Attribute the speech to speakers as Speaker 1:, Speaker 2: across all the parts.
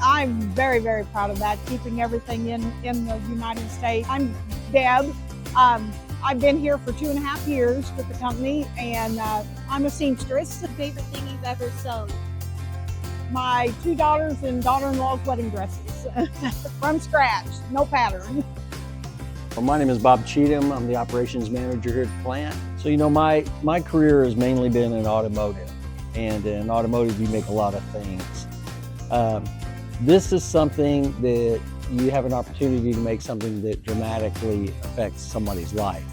Speaker 1: I'm very, very proud of that, keeping everything in the United States. I'm Deb. I've been here for 2.5 years with the company, and I'm a seamstress.
Speaker 2: What's the favorite thing you've ever sewn?
Speaker 1: My 2 daughters and daughter-in-law's wedding dresses from scratch, no pattern.
Speaker 3: Well, my name is Bob Cheatham. I'm the operations manager here at the plant. So, my career has mainly been in automotive. And in automotive, you make a lot of things. This is something that you have an opportunity to make something that dramatically affects somebody's life.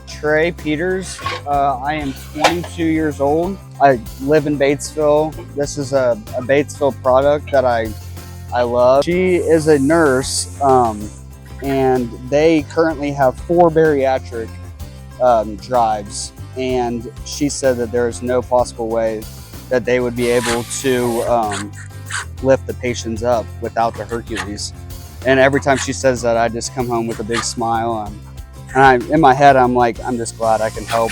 Speaker 4: Trey Peters. I am 22 years old. I live in Batesville. This is a Batesville product that I love. She is a nurse, and they currently have 4 bariatric drives, and she said that there is no possible way that they would be able to lift the patients up without the Hercules. And every time she says that, I just come home with a big smile. And in my head, I'm like, I'm just glad I can help